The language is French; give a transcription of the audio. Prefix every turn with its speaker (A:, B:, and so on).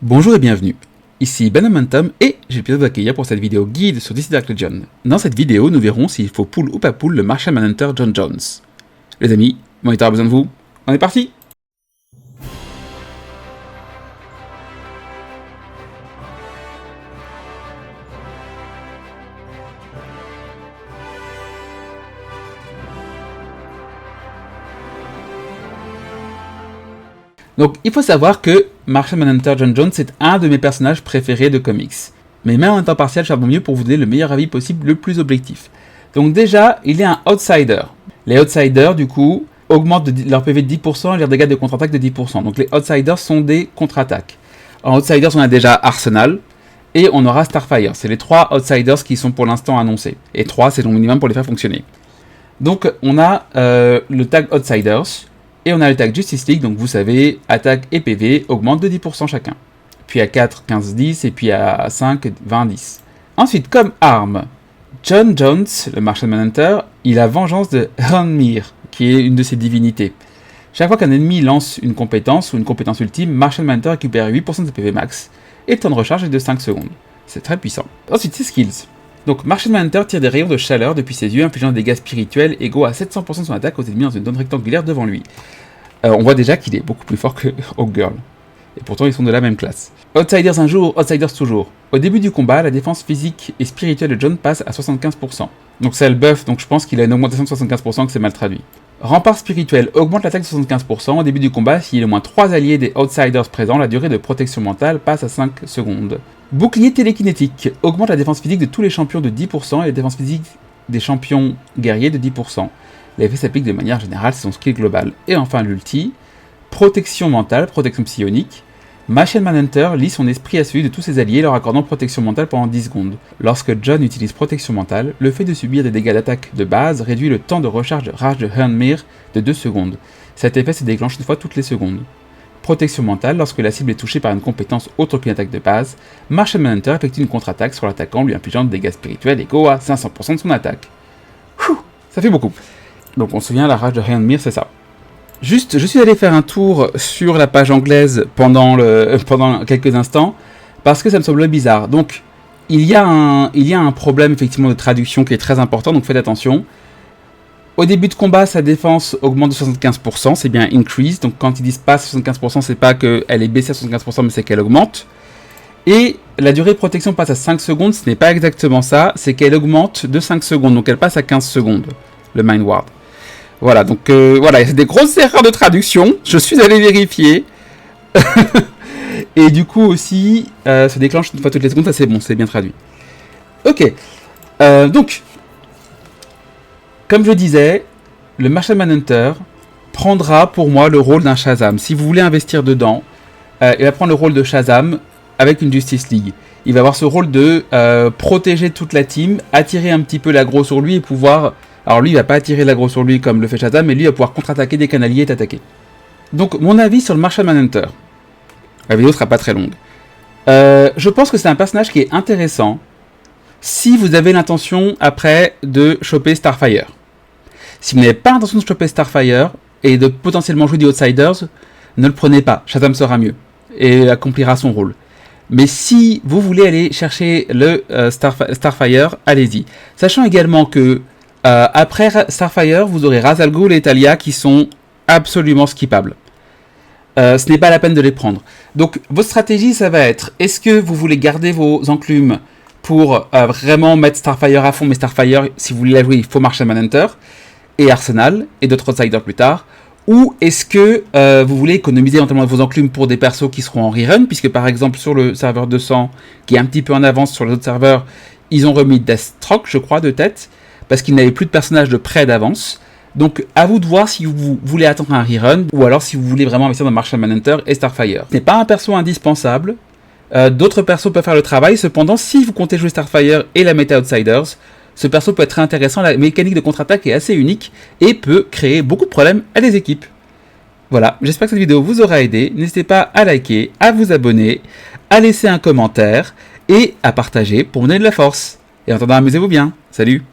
A: Bonjour et bienvenue, ici Ben Momentum et j'ai le plaisir d'accueillir pour cette vidéo guide sur DC Dark Legion. Dans cette vidéo, nous verrons s'il faut pull ou pas pull le Martian Manhunter John Jones. Les amis, Monitor a besoin de vous, on est parti! Donc il faut savoir que Martian Manhunter John Jones est un de mes personnages préférés de comics. Mais même en temps partiel, je fais mon mieux pour vous donner le meilleur avis possible, le plus objectif. Donc déjà, il est un outsider. Les outsiders, du coup, augmentent leur PV de 10% et leurs dégâts de contre-attaque de 10%. Donc les outsiders sont des contre-attaques. En outsiders, on a déjà Arsenal et on aura Starfire. C'est les trois outsiders qui sont pour l'instant annoncés. Et 3, c'est le minimum pour les faire fonctionner. Donc on a le tag outsiders. Et on a le tag Justice League, donc vous savez, attaque et PV augmentent de 10% chacun. Puis à 4, 15, 10, et puis à 5, 20, 10. Ensuite, comme arme, John Jones, le Martian Manhunter, il a vengeance de Hrungnir, qui est une de ses divinités. Chaque fois qu'un ennemi lance une compétence ou une compétence ultime, Martian Manhunter récupère 8% de PV max, et le temps de recharge est de 5 secondes. C'est très puissant. Ensuite, ses skills. Donc Martian Manhunter tire des rayons de chaleur depuis ses yeux, infligeant des dégâts spirituels égaux à 700% de son attaque aux ennemis dans une zone rectangulaire devant lui. On voit déjà qu'il est beaucoup plus fort que Hawkgirl. Et pourtant ils sont de la même classe. Outsiders un jour, Outsiders toujours. Au début du combat, la défense physique et spirituelle de John passe à 75%. Donc c'est le buff, donc je pense qu'il a une augmentation de 75% que c'est mal traduit. Rempart spirituel augmente l'attaque de 75%. Au début du combat, s'il y a au moins 3 alliés des Outsiders présents, la durée de protection mentale passe à 5 secondes. Bouclier télékinétique augmente la défense physique de tous les champions de 10% et la défense physique des champions guerriers de 10%. L'effet s'applique de manière générale, c'est son skill global. Et enfin l'ulti, protection mentale, protection psionique. Martian Manhunter lie son esprit à celui de tous ses alliés, leur accordant protection mentale pendant 10 secondes. Lorsque John utilise protection mentale, le fait de subir des dégâts d'attaque de base réduit le temps de recharge de rage de Hrungnir de 2 secondes. Cet effet se déclenche une fois toutes les secondes. Protection mentale, lorsque la cible est touchée par une compétence autre qu'une attaque de base, Martian Manhunter effectue une contre-attaque sur l'attaquant lui infligeant des dégâts spirituels égaux à 500% de son attaque. Ça fait beaucoup. Donc on se souvient, la rage de Hrungnir, c'est ça. Juste, je suis allé faire un tour sur la page anglaise pendant quelques instants, parce que ça me semble bizarre. Donc, il y a un problème effectivement de traduction qui est très important, donc faites attention. Au début de combat, sa défense augmente de 75%, c'est bien increase, donc quand ils disent pas 75%, c'est pas qu'elle est baissée à 75%, mais c'est qu'elle augmente. Et la durée de protection passe à 5 secondes, ce n'est pas exactement ça, c'est qu'elle augmente de 5 secondes, donc elle passe à 15 secondes, le Mind Ward. Voilà, donc voilà, il y a des grosses erreurs de traduction, je suis allé vérifier. Et du coup aussi, se déclenche une fois toutes les secondes, ça c'est bon, c'est bien traduit. Ok, donc, comme je disais, le Martian Manhunter prendra pour moi le rôle d'un Shazam. Si vous voulez investir dedans, il va prendre le rôle de Shazam avec une Justice League. Il va avoir ce rôle de protéger toute la team, attirer un petit peu l'aggro sur lui et pouvoir... Alors lui, il va pas attirer l'aggro sur lui comme le fait Shazam, mais lui, il va pouvoir contre-attaquer dès qu'un allié est attaqué. Donc, mon avis sur le Martian Manhunter. La vidéo sera pas très longue. Je pense que c'est un personnage qui est intéressant si vous avez l'intention, après, de choper Starfire. Si vous n'avez pas l'intention de choper Starfire et de potentiellement jouer des Outsiders, ne le prenez pas. Shazam sera mieux et accomplira son rôle. Mais si vous voulez aller chercher le Starfire, allez-y. Sachant également que après Starfire, vous aurez Ra's al Ghul et Talia qui sont absolument skippables. Ce n'est pas la peine de les prendre. Donc, votre stratégie, ça va être, est-ce que vous voulez garder vos enclumes pour vraiment mettre Starfire à fond, mais Starfire, si vous voulez la jouer, il faut Martian Manhunter et Arsenal et d'autres outsiders plus tard. Ou est-ce que vous voulez économiser entièrement vos enclumes pour des persos qui seront en rerun, puisque par exemple sur le serveur 200, qui est un petit peu en avance sur les autres serveurs, ils ont remis Deathstroke, je crois, de tête, parce qu'ils n'avaient plus de personnages de près d'avance. Donc à vous de voir si vous voulez attendre un rerun, ou alors si vous voulez vraiment investir dans Martian Manhunter et Starfire. Ce n'est pas un perso indispensable, d'autres persos peuvent faire le travail, cependant si vous comptez jouer Starfire et la méta Outsiders, ce perso peut être très intéressant, la mécanique de contre-attaque est assez unique, et peut créer beaucoup de problèmes à des équipes. Voilà, j'espère que cette vidéo vous aura aidé, n'hésitez pas à liker, à vous abonner, à laisser un commentaire, et à partager pour me donner de la force. Et en attendant, amusez-vous bien, salut!